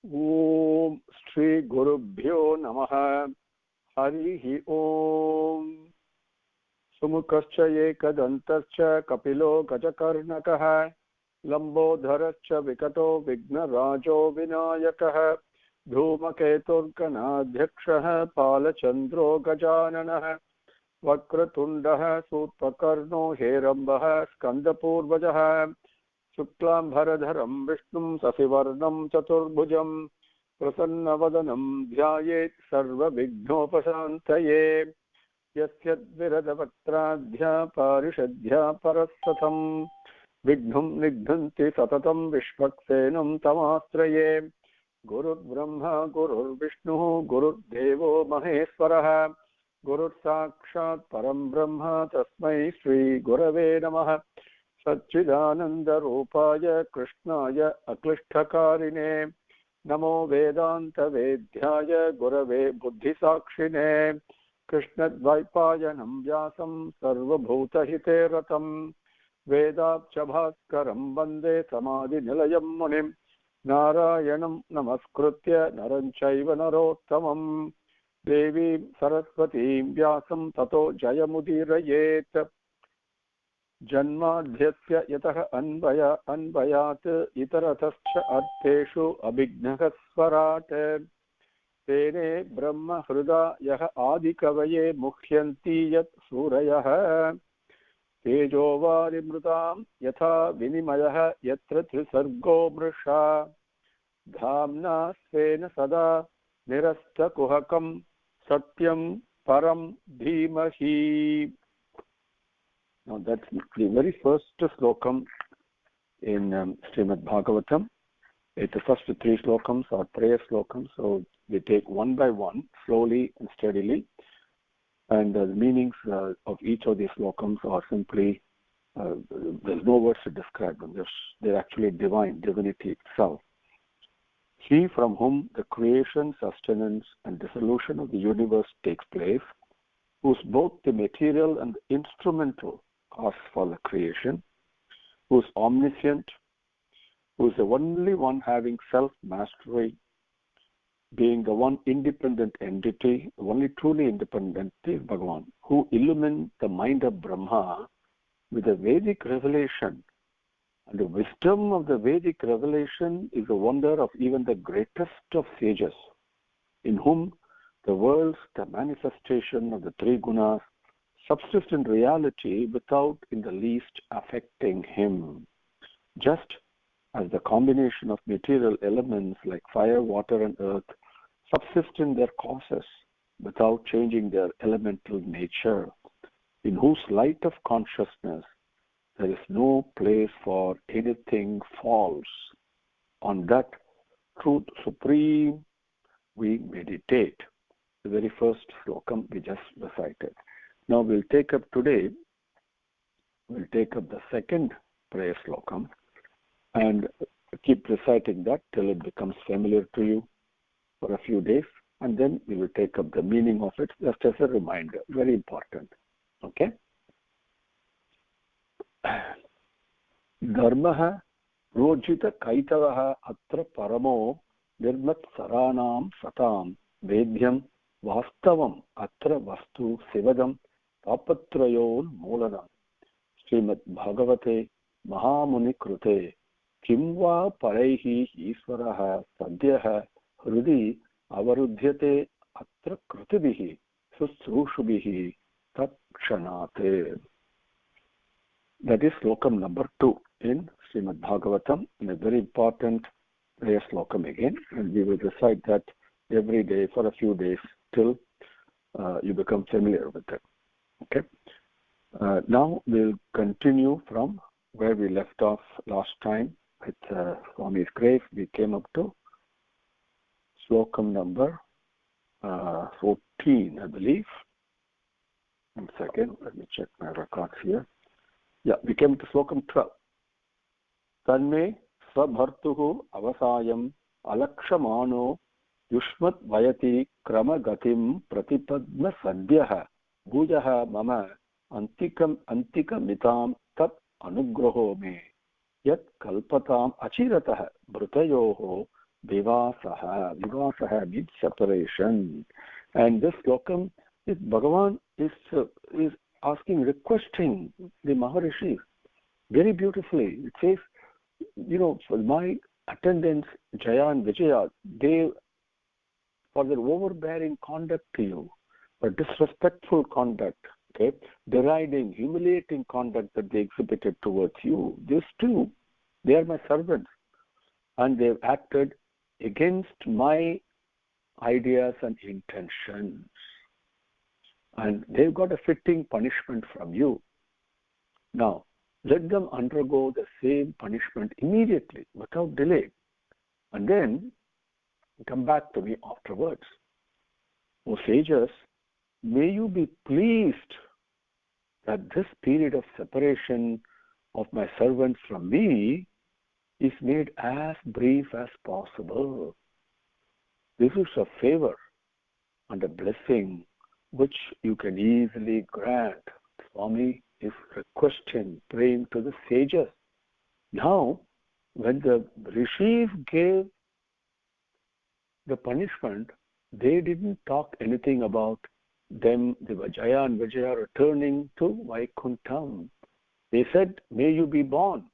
Om Shri Gurubhyo Namaha. Harihi Om. Sumukascha ekadantascha kapilo gajakarnakaha. Lambodharascha vikato vignarajo vinayakaha. Dhumaketurganadhyakshaha palachandro gajananaha. Vakratundaha sutpakarno herambah skandapurvajaha. Shuklam bharadharam vishnum sasivarnam chaturbhujam prasanna dhyayet sarva vighnopashantaye yasyadviradavakradhya parishadhya parasatam vignum nigdhanti satatam vishvaksenam tamastraye gurur brahma gurur vishnu gurur devo maheswarah gurur sakshat param brahma tasmai shri gurave namah Satchidananda Rupaya Krishnaya Aklishtakarine Namo Vedanta Vedhyaya Gurave Buddhisakshine Krishna Dvaipaya Namvyasam Sarvabhuta Hiteratam Vedabchabhaskaram Vande Samadhi Nilayam Munim Narayanam Namaskritya Naranchaiva Narottamam Devi Saraswati Vyasam Tato Jayamudirayet Janmadhyasya yatah anvayat itaratascha artheshu abhignah swarat tene brahma hruda yah adikavaye mukhyanti yat surayah tejovarimrutam yatha vinimayah yatra trisargo mrisha dhamna svena sada nirasta kuhakam satyam param dhimahi. Now that's the very first slokam in Srimad Bhagavatam. The first three slokams are prayer slokams, so we take one by one, slowly and steadily. And the meanings of each of these slokams are simply, there's no words to describe them. They're actually divinity itself. He from whom the creation, sustenance, and dissolution of the universe takes place, who's both the material and the instrumental cause for the creation, who is omniscient, who is the only one having self-mastery, being the one independent entity, the only truly independent entity is Bhagavan, who illumined the mind of Brahma with the Vedic revelation. And the wisdom of the Vedic revelation is the wonder of even the greatest of sages, in whom the worlds, the manifestation of the three gunas, subsist in reality without in the least affecting him. Just as the combination of material elements like fire, water, and earth subsist in their causes without changing their elemental nature, in whose light of consciousness there is no place for anything false. On that truth supreme we meditate. The very first slokam we just recited. Now we'll take up the second prayer slokam and keep reciting that till it becomes familiar to you for a few days, and then we will take up the meaning of it just as a reminder. Very important. Okay? Dharmaha rojita kaitavaha atra paramo nirmat saranam satam vedhyam vastavam atra vastu sivadam tapatrayon moolanam Srimad Bhagavate Mahamuni Krute Kimva Paraihi Iswaraha Sadhyaha Hrudi Avarudhyate Atra Krutibihi Susrushubihi Takshanate. That is slokam number 2 in Srimad Bhagavatam, and a very important prayer slokam again, and we will recite that every day for a few days till you become familiar with it. Okay. Now we'll continue from where we left off last time with Swami's grave. We came up to slokam number 14, I believe. 1 second, let me check my records here. Yeah, we came to slokam 12. Tanme svabhartuhu avasayam alakshamano yushmat vayati kramagatim pratipadma sadhyaha bhujaha mama antikamitam tat anugraho me yat kalpatam achiratah brutayoho Vivasaha. Vivasaha means separation. And this slokam is Bhagavan is asking, requesting the Maharishis very beautifully. It says, for my attendants, Jaya and Vijaya, they, for their overbearing conduct to you, for disrespectful conduct, okay, deriding, humiliating conduct that they exhibited towards you, these two, they are my servants, and they've acted against my ideas and intentions, and they've got a fitting punishment from you. Now, let them undergo the same punishment immediately, without delay, and then come back to me afterwards. O sages, may you be pleased that this period of separation of my servants from me is made as brief as possible. This is a favor and a blessing which you can easily grant. Swami is requesting, praying to the sages. Now, when the rishis gave the punishment, they didn't talk anything about them, the Vijaya and Vijaya, returning to Vaikuntham. They said, may you be born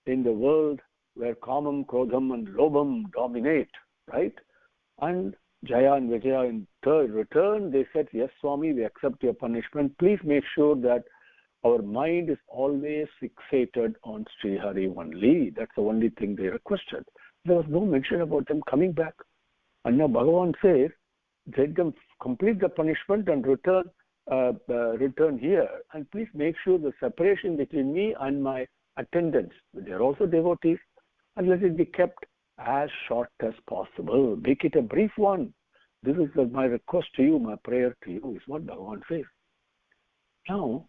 in the world where Kamam, Krodham and Lobham dominate, right? And Jaya and Vijaya in return, they said, yes, Swami, we accept your punishment. Please make sure that our mind is always fixated on Sri Hari only. That's the only thing they requested. There was no mention about them coming back. And now Bhagavan says, let them complete the punishment and return here. And please make sure the separation between me and my attendants, they are also devotees, and let it be kept as short as possible. Make it a brief one. This is my request to you, my prayer to you, is what Bhagavan says. Now,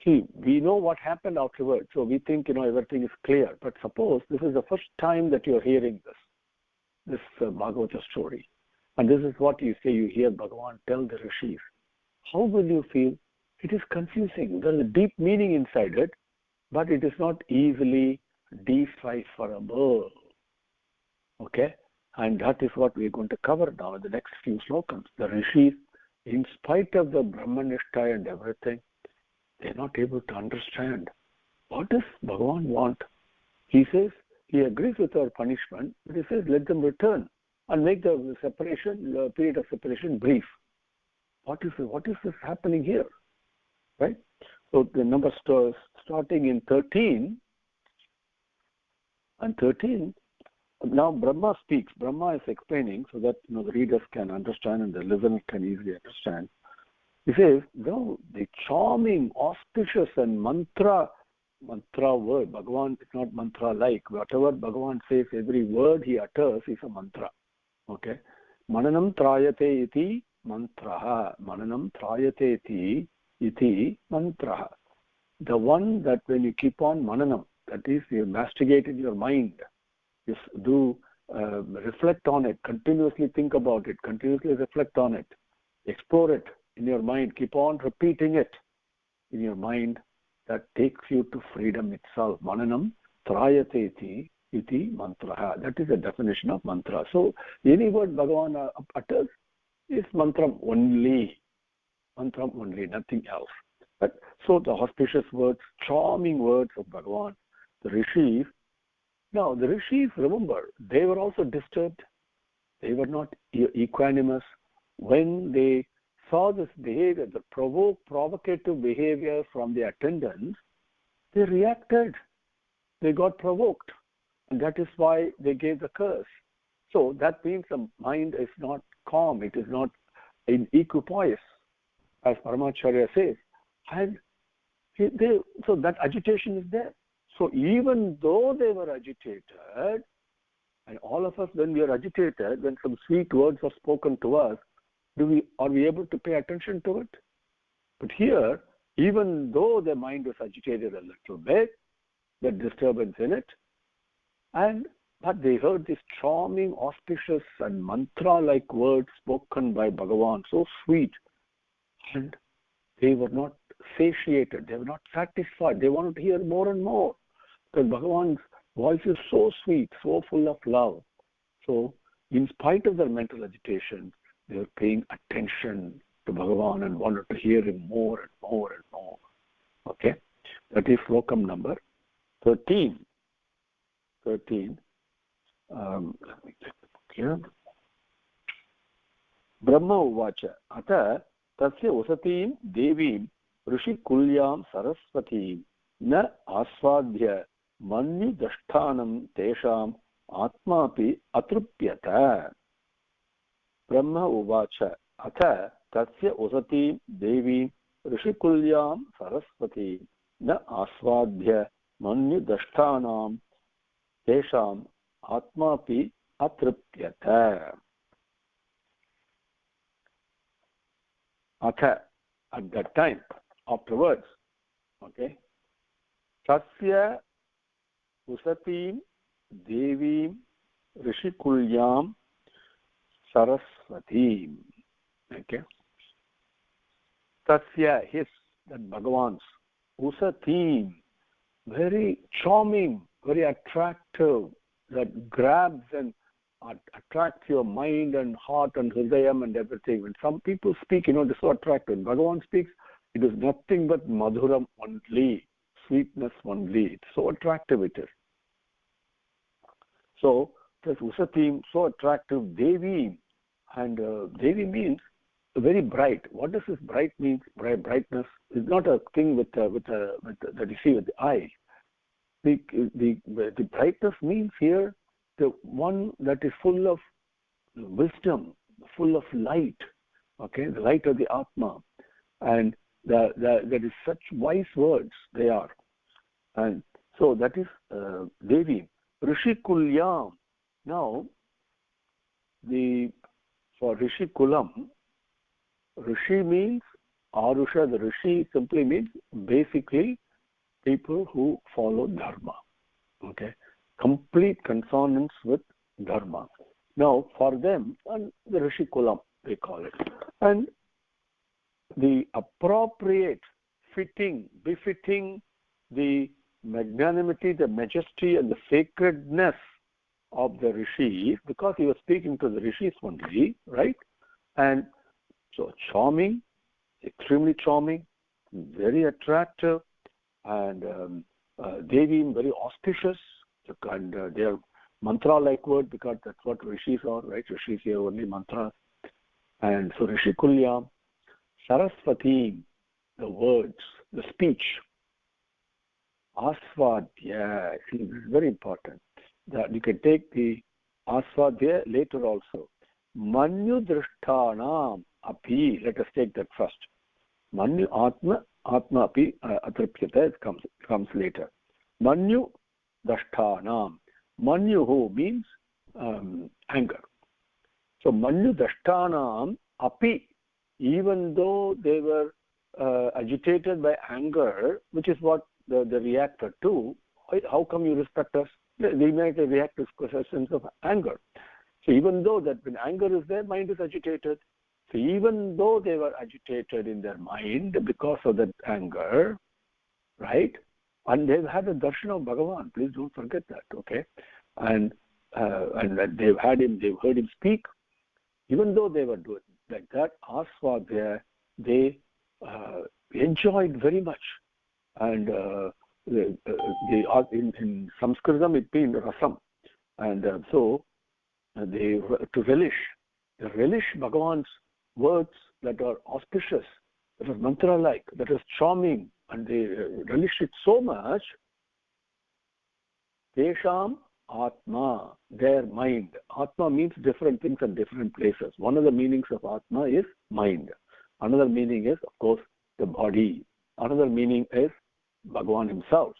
see, we know what happened afterwards, so we think, everything is clear. But suppose this is the first time that you're hearing this Bhagavata story. And this is what you say, you hear Bhagavan tell the rishis. How will you feel? It is confusing. There is a deep meaning inside it, but it is not easily decipherable. Okay? And that is what we're going to cover now in the next few slokams. The rishis, in spite of the Brahmanishta and everything, they're not able to understand. What does Bhagavan want? He says, he agrees with our punishment, but he says, let them return and make the period of separation brief. What is this happening here? Right? So the number starting in 13, and 13, now Brahma speaks. Brahma is explaining so that the readers can understand and the listeners can easily understand. He says, no, the charming, auspicious and mantra word, Bhagavan is not mantra-like. Whatever Bhagavan says, every word he utters is a mantra. Okay? Mananam trayate iti mantraha. Mananam trayate iti mantraha. The one that when you keep on mananam, that is, you mastigate in your mind, you do reflect on it, continuously think about it, continuously reflect on it, explore it in your mind, keep on repeating it in your mind, that takes you to freedom itself. Mananam trayate iti mantraha. That is the definition of mantra. So any word Bhagavan utters is mantram only. Mantram only, nothing else. But so the auspicious words, charming words of Bhagavan, the rishis. Now the rishis, remember, they were also disturbed. They were not equanimous. When they saw this behavior, the provocative behavior from the attendants, they reacted. They got provoked. And that is why they gave the curse. So that means the mind is not calm. It is not in equipoise, as Paramacharya says. And so that agitation is there. So even though they were agitated, and all of us, when we are agitated, when some sweet words are spoken to us, are we able to pay attention to it? But here, even though the mind was agitated a little bit, the disturbance in it, but they heard these charming, auspicious and mantra-like words spoken by Bhagavan, so sweet, and they were not satiated, they were not satisfied, they wanted to hear more and more, because Bhagavan's voice is so sweet, so full of love. So, in spite of their mental agitation, they were paying attention to Bhagavan and wanted to hear him more and more and more. Okay, that is slokam number 13. 13. Let me check the book here. Brahma uvacha ata tasya usatim devim ऋषिकुल्यां सरस्वतीं न आस्वाद्य मन्युदष्टानं तेषाम् आत्मापि अतृप्यत. ब्रह्म उवाच अथ तस्य उसतीं देवीं ऋषिकुल्यां सरस्वतीं न आस्वाद्य मन्युदष्टानां तेषाम् आत्मापि अतृप्यत. अथ, at that time, afterwards, okay, tasya usatim devim rishikulyam saraswatim. Okay, tasya, his, that Bhagavan's, usatim, very charming, very attractive, that grabs and attracts your mind and heart and hridayam and everything. When some people speak, this is so attractive. When Bhagavan speaks, it is nothing but madhuram only, sweetness only. It's so attractive it is. So, this usatim, so attractive, devi, and devi means very bright. What does this bright mean? Brightness is not a thing that you see with the eye. The brightness means here the one that is full of wisdom, full of light, okay, the light of the Atma, and that is such wise words they are. And so that is Devi. Rishikulyam. Now, for Rishikulam, Rishi means Arusha, the Rishi simply means basically people who follow Dharma, okay. Complete consonance with Dharma. Now, for them, and the Rishi Kulam, they call it. And the appropriate, befitting the magnanimity, the majesty, and the sacredness of the Rishis, because he was speaking to the Rishis only, right? And so charming, extremely charming, very attractive, and Devi, very auspicious, and they are mantra-like word because that's what rishis are, right? Rishis here only mantras. And so Rishikulyam, Saraswati, the words, the speech. Aswadya, see, this is very important. That you can take the Aswadya later also. Manyu Drishtanam api, let us take that first. Manyu Atma api atripyata, it comes later. Manyu Dashtanam. Manyuhu means anger. So Manyu Dashtanam api, even though they were agitated by anger, which is what they reacted to, how come you respect us? They might react to a sense of anger. So even though that when anger is there, mind is agitated. So even though they were agitated in their mind because of that anger, right? And they've had a darshan of Bhagavan. Please don't forget that, okay? And they've heard him speak. Even though they were doing like that, Aswadya, they enjoyed very much. And in Sanskritam it means rasam. And so they to relish Bhagavan's words that are auspicious, that are mantra-like, that is charming, and they relish it so much. Tesham Atma, their mind. Atma means different things at different places. One of the meanings of Atma is mind. Another meaning is, of course, the body. Another meaning is Bhagavan himself.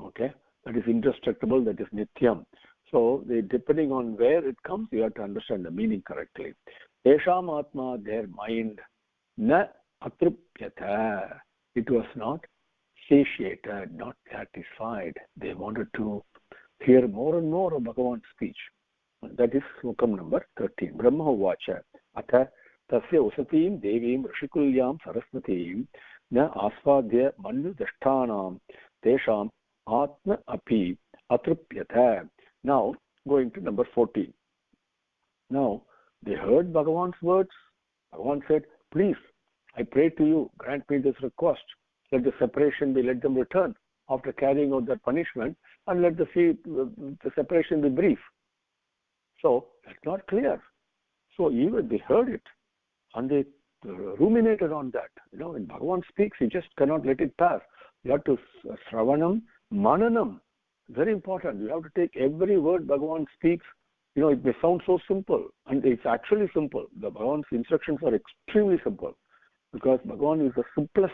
Okay? That is indestructible, that is Nityam. So, depending on where it comes, you have to understand the meaning correctly. Tesham Atma, their mind, na atripyata. It was not satiated, not satisfied. They wanted to hear more and more of Bhagavan's speech. That is slokam number 13. Brahma uvacha atha tasya usatim devim rishikulyam saraswatim na aswadya manyu dashtanam tesham atma api atripyata. Now, going to number 14. Now, they heard Bhagavan's words. Bhagavan said, please, I pray to you, grant me this request. Let the separation be, let them return after carrying out their punishment, and let the separation be brief. So, that's not clear. So, even they heard it, and they ruminated on that. When Bhagavan speaks, you just cannot let it pass. You have to Sravanam, Mananam. Very important. You have to take every word Bhagavan speaks. It may sound so simple, and it's actually simple. The Bhagavan's instructions are extremely simple, because Bhagavan is the simplest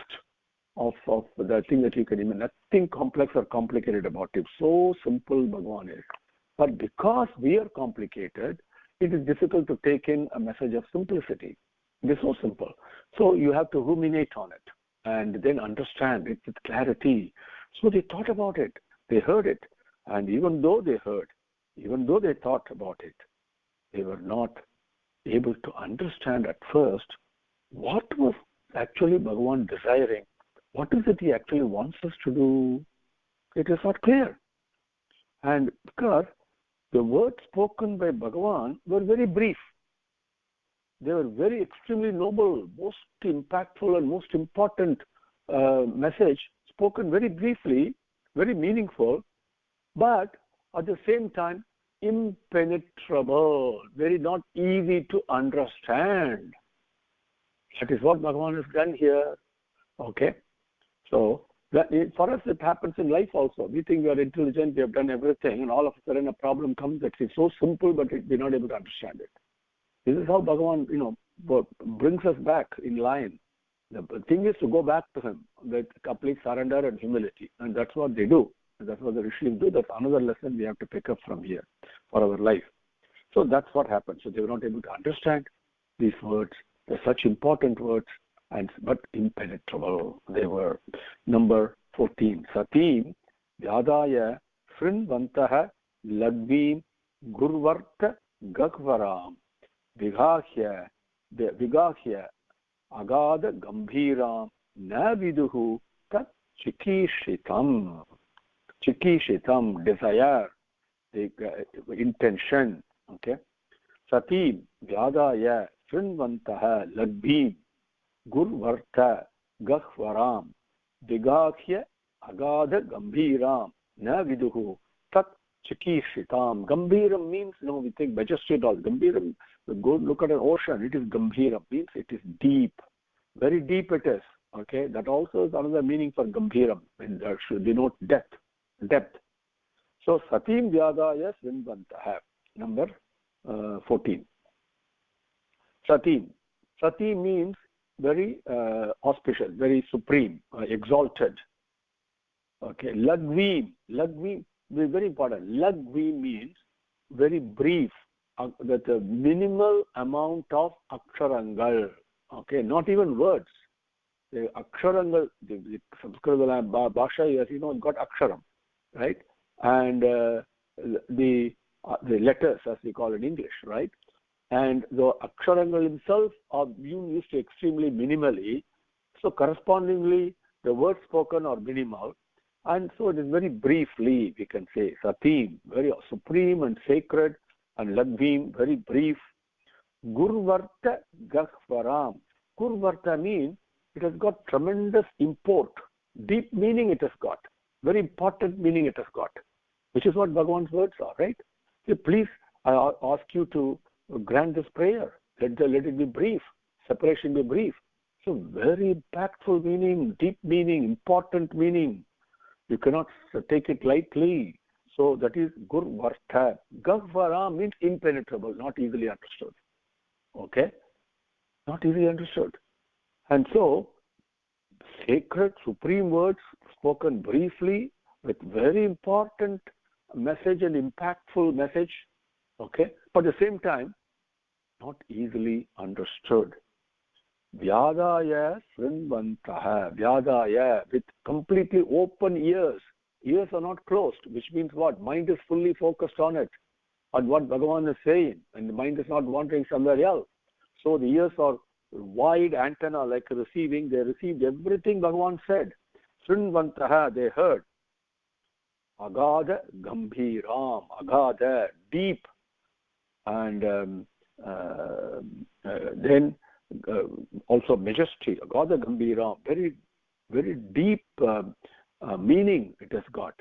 of the thing that you can imagine. Nothing complex or complicated about him. So simple Bhagavan is. But because we are complicated, it is difficult to take in a message of simplicity. It is so simple. So you have to ruminate on it and then understand it with clarity. So they thought about it. They heard it. And even though they heard, even though they thought about it, they were not able to understand at first what was actually Bhagavan desiring. What is it he actually wants us to do? It is not clear. And because the words spoken by Bhagavan were very brief. They were very extremely noble, most impactful and most important message, spoken very briefly, very meaningful, but at the same time, impenetrable, very not easy to understand. That is what Bhagavan has done here. Okay? So, for us it happens in life also. We think we are intelligent, we have done everything, and all of a sudden a problem comes that is so simple, but we're not able to understand it. This is how Bhagavan, brings us back in line. The thing is to go back to him with complete surrender and humility, and that's what they do. That's what the rishis do. That's another lesson we have to pick up from here for our life. So that's what happened. So they were not able to understand these words. They're such important words, but impenetrable they were. Number 14. Satim vyadaya srinvantaha lagvim gurvarta gakvaram vigahya agada gambhiram na viduhu tat chikishitam. Chikishitam, desire, the intention. Okay. Satim vyadaya srinvantaha lagvim gurvarta gahvaram vigahya agada gambhiram na viduhu tat chikishitam. Gambhiram means, we think majestic all. Gambhiram, go look at an ocean, it is gambhiram, means it is deep. Very deep it is. Okay, that also is another meaning for gambhiram, and that should denote depth. So Satim Vyadaya Srinvantaha. Number 14. Satim means very auspicious, very supreme, exalted. Okay, Lagvim is very important. Lagvim means very brief, that a minimal amount of aksharangal. Okay, not even words. The aksharangal, the Sanskrit Bhasha, as you know, got aksharam, right? And the letters, as we call in English, right? And the aksharangal himself are used extremely minimally. So correspondingly, the words spoken are minimal. And so it is very briefly, we can say, Satim, very supreme and sacred, and Lagvim, very brief. Gurvarta Gahvaram. Gurvarta means it has got tremendous import, deep meaning it has got, very important meaning it has got, which is what Bhagavan's words are, right? So please, I ask you to grant this prayer. Let it be brief, separation be brief. So very impactful meaning, deep meaning, important meaning. You cannot take it lightly. So that is Gurvartha. Gahvara means impenetrable, not easily understood. Okay? Not easily understood. And so, sacred, supreme words spoken briefly with very important message and impactful message. Okay? But at the same time, not easily understood. Vyadaya srinvantaha. Vyadaya, with completely open ears. Ears are not closed, which means what? Mind is fully focused on it, on what Bhagavan is saying, and the mind is not wandering somewhere else. So the ears are wide antenna, like receiving. They received everything Bhagavan said. Srinvantaha, they heard. Agada gambhiram. Agada, deep. And then also majesty, Agada Gambhiram, very, very deep meaning it has got.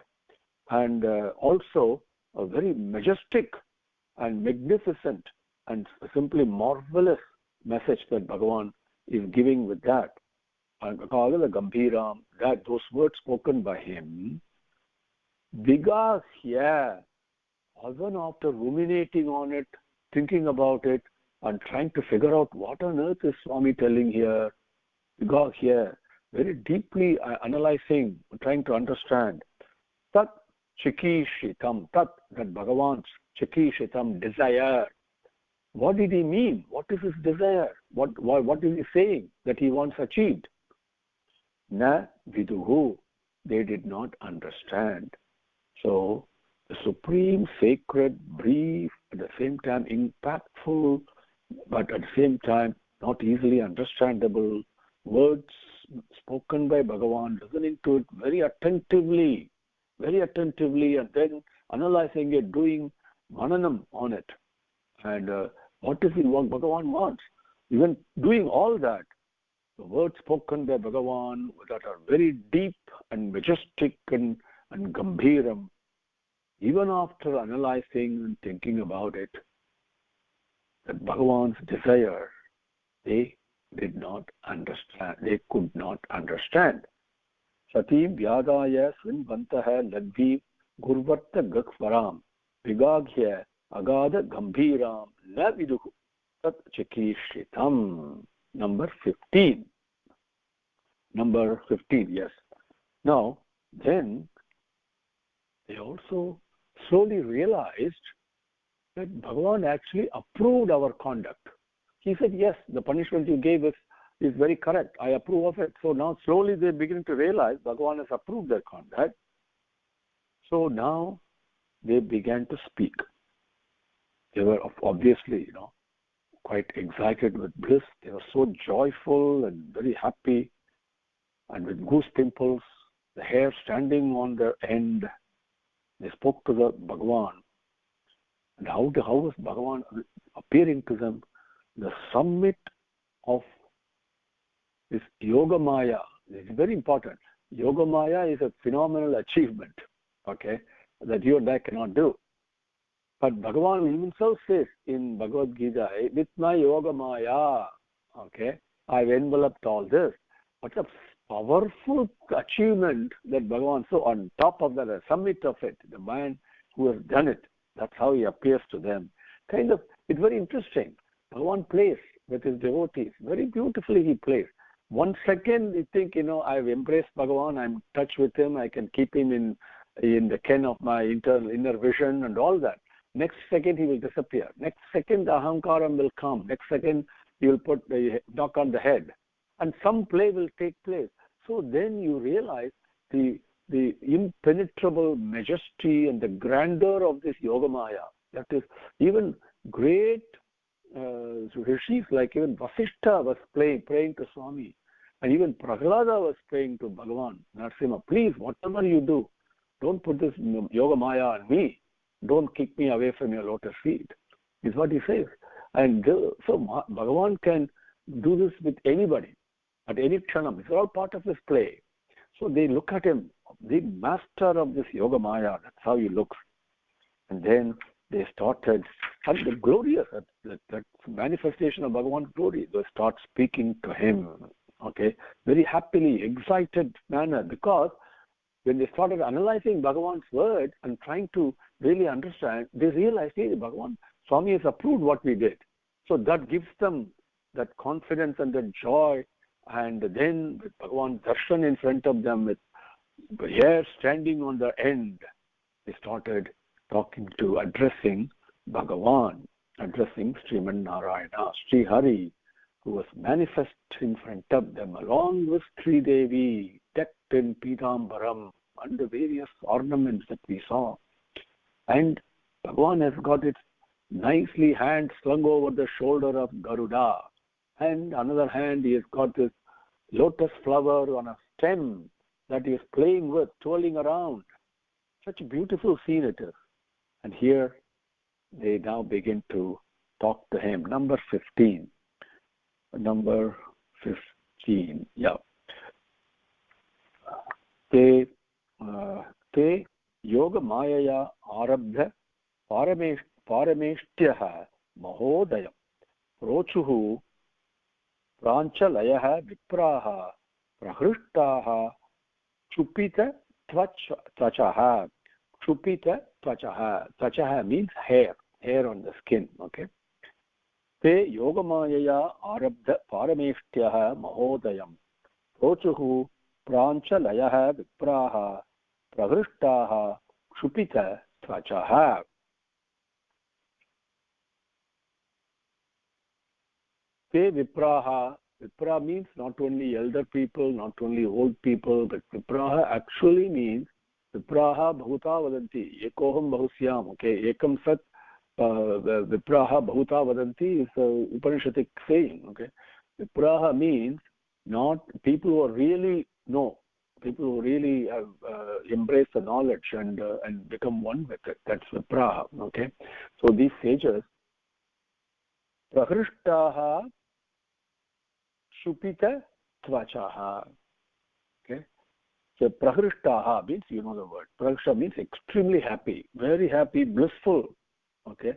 And also a very majestic and magnificent and simply marvelous message that Bhagavan is giving with that. And Agada Gambhiram, that those words spoken by him, Vigas here, even after ruminating on it, thinking about it, and trying to figure out what on earth is Swami telling here, Vigas here, very deeply analyzing, trying to understand. Tat Chikishitam, Tat, that Bhagavan's Chikishitam, desire. What did he mean? What is his desire? What is he saying that he wants achieved? Na viduhu, they did not understand. So, the supreme, sacred, brief, at the same time impactful, but at the same time not easily understandable words spoken by Bhagavan, listening to it very attentively, and then analyzing it, doing mananam on it. And what is it what Bhagavan wants? Even doing all that, the words spoken by Bhagavan that are very deep and majestic and gambhiram, even after analyzing and thinking about it, that Bhagavan's desire, they did not understand. They could not understand. Satim vyadaya srinvantaha ladvi gurvarta gaksvaram vigaghya agada gambhiram na viduhu tat chikishitam. Number 15, yes. Now, then they also slowly realized that Bhagavan actually approved our conduct. He said, yes, the punishment you gave us is very correct. I approve of it. So now slowly they begin to realize Bhagavan has approved their conduct. So now they began to speak. They were obviously, quite excited with bliss. They were so joyful and very happy, and with goose pimples, the hair standing on their end. They spoke to the Bhagavan. And how was Bhagavan appearing to them? The summit of this Yogamaya. This is very important. Yogamaya is a phenomenal achievement, that you and I cannot do. But Bhagavan himself says in Bhagavad Gita, with my Yogamaya, I've enveloped all this. What a powerful achievement that Bhagavan, so on top of that, the summit of it, the man who has done it, that's how he appears to them. It's very interesting. Bhagavan plays with his devotees. Very beautifully he plays. 1 second you think, I've embraced Bhagavan, I'm in touch with him, I can keep him in the ken of my inner vision and all that. Next second he will disappear. Next second the ahankaram will come. Next second he will put the knock on the head. And some play will take place. So then you realize the impenetrable majesty and the grandeur of this Yogamaya. That is, even great rishis like even Vasishtha was praying to Swami. And even Prahlada was praying to Bhagavan, Narasimha, please, whatever you do, don't put this Yogamaya on me. Don't kick me away from your lotus feet, is what he says. And so Bhagavan can do this with anybody, at any kshanam. It's all part of his play. So they look at him, the master of this Yogamaya, that's how he looks. And then they started, and the glorious, that manifestation of Bhagavan's glory, they start speaking to him, very happily, excited manner, because when they started analyzing Bhagavan's words and trying to really understand, they realized, hey, Bhagavan, Swami has approved what we did. So that gives them that confidence and that joy. And then with Bhagavan's darshan in front of them, with hair standing on the end, they started addressing Bhagavan, addressing Srimad Narayana, Sri Hari, who was manifest in front of them, along with Sri Devi, decked in Pitambaram, and the various ornaments that we saw. And Bhagavan has got its nicely hand slung over the shoulder of Garuda. And another hand, he has got this lotus flower on a stem that he is playing with, twirling around. Such a beautiful scene it is. And here they now begin to talk to him. Number 15. Yeah. Te yoga mayaya arabdha parameshtyah mahodayam rochuhu pranchalayah vipraha prahrushtaha chupita tvachaha. Chupita tvachaha. Tvachaha means hair on the skin. Okay. Te yogamayaya arabdha parameshtyah mahodayam rochuhu pranchalayah vipraha prahrushtaha chupita tvachaha. Te vipraha. Vipra means not only elder people, not only old people, but vipraha actually means vipraha bhuta vadanti. Ekoham bahusyam. Okay, ekam sat vipraha bhuta vadanti is a Upanishadic saying. Okay, vipraha means not people who really know, people who really have embraced the knowledge and become one with it. That's vipraha. Okay, so these sages, prahrishtaha shupita tvachaha. Okay, so prahrishtaha means, you know the word. Prahrishta means extremely happy, very happy, blissful. Okay,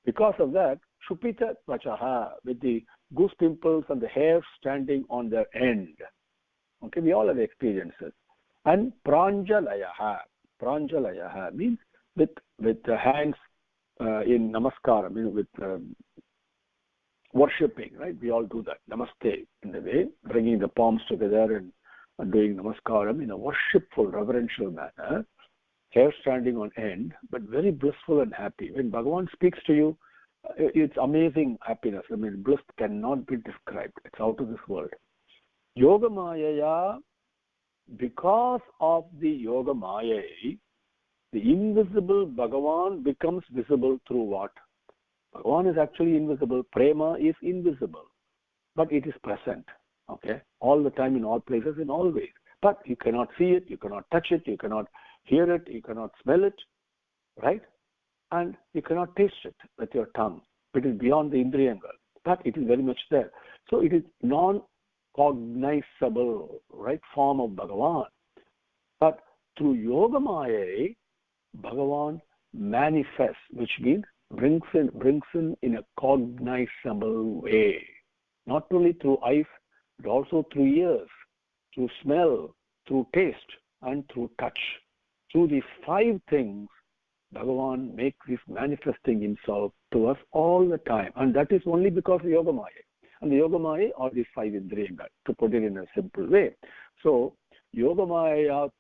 because of that, shupita tvachaha, with the goose pimples and the hair standing on their end. Okay, we all have experiences. And pranjalayaha. Pranjalayaha means with the hands in namaskara, means with worshipping, right? We all do that. Namaste in the way, bringing the palms together and doing namaskaram in a worshipful, reverential manner. Hair standing on end, but very blissful and happy. When Bhagavan speaks to you, it's amazing happiness. I mean, bliss cannot be described. It's out of this world. Yoga Mayaya, because of the Yoga Maya, the invisible Bhagavan becomes visible through what? Bhagavan is actually invisible. Prema is invisible, but it is present. Okay, all the time, in all places, in all ways. But you cannot see it, you cannot touch it, you cannot hear it, you cannot smell it, right? And you cannot taste it with your tongue. It is beyond the Indriyangal, but it is very much there. So it is non-cognizable, right, form of Bhagavan. But through Yoga Maya, Bhagavan manifests, which means brings in a cognizable way. Not only through eyes, but also through ears, through smell, through taste, and through touch. Through these 5 things, Bhagavan makes this manifesting himself to us all the time. And that is only because of Yoga Maya. And the Yoga Maya are these 5 Indriyangas, to put it in a simple way. So, Yoga Maya,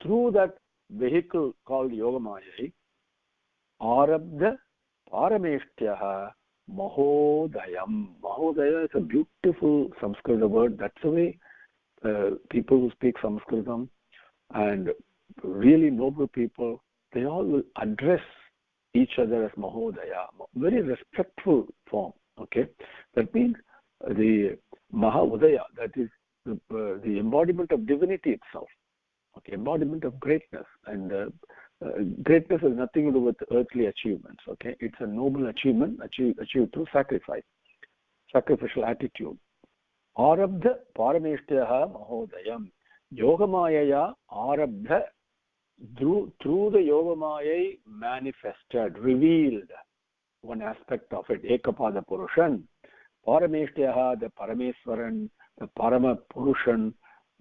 through that vehicle called Yoga Maya, Arabdha Parameshtyaha Mahodayam. Mahodaya is a beautiful Sanskrit word. That's the way people who speak Sanskritam and really noble people, they all will address each other as Mahodaya. Very respectful form. Okay, that means the Mahaudaya, that is the embodiment of divinity itself. Okay, embodiment of greatness, and greatness has nothing to do with earthly achievements. Okay, it's a noble achievement achieved through sacrifice, sacrificial attitude. Arabdha Parameshtyaha Mahodayam. Yogamayaya Arabdha, through the Yogamaya manifested, revealed one aspect of it, Ekapada Purushan. Parameshtyaha, the Parameswaran, the Parama Purushan,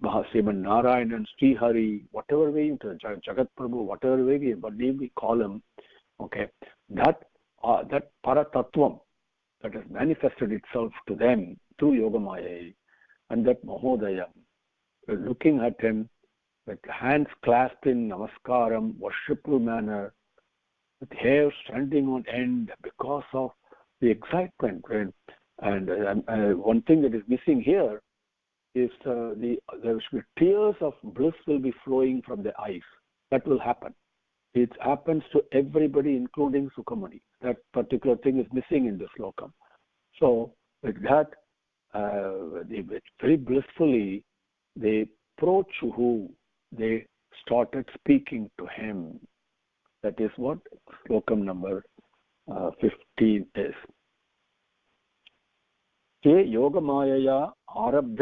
Srimad Narayanan, Sri Hari, whatever way, Jagat Prabhu, whatever way, what name we call him, okay, that Paratattvam that has manifested itself to them through Yogamaya, and that Mahodaya, looking at him with hands clasped in namaskaram, worshipful manner, with hair standing on end because of the excitement. And one thing that is missing here is there should be tears of bliss will be flowing from the eyes. That will happen. It happens to everybody, including Sukhamani. That particular thing is missing in the slokam. So with that, very blissfully, they approach who they started speaking to him. That is what slokam number 15 is. ते योगमायया आरब्ध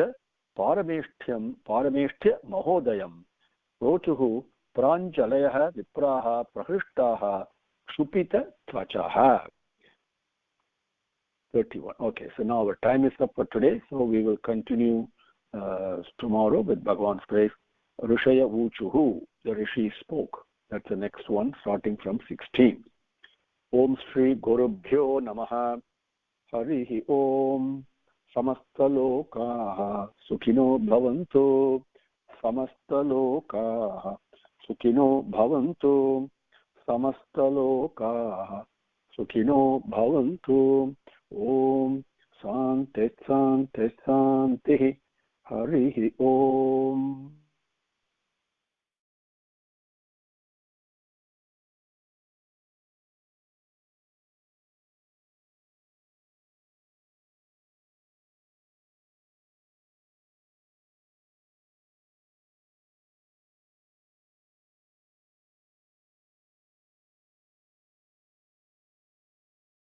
पारमेष्ठ्य महोदयं रोचुः प्राञ्जलयः विप्राः प्रहृष्टाः क्षुपितत्वचः. 31. Okay, so now our time is up for today, so we will continue tomorrow with Bhagavan's grace. Rishaya Uchuhu, the Rishi spoke. That's the next one, starting from 16. Om Shri Gurubhyo Namaha. Harihi Om. Samastalokaha Sukhino Bhavantu. Samastalokaha Sukhino Bhavantu. Samastalokaha Sukhino Bhavantu. Om Sante Sante Sante. Harihi Om.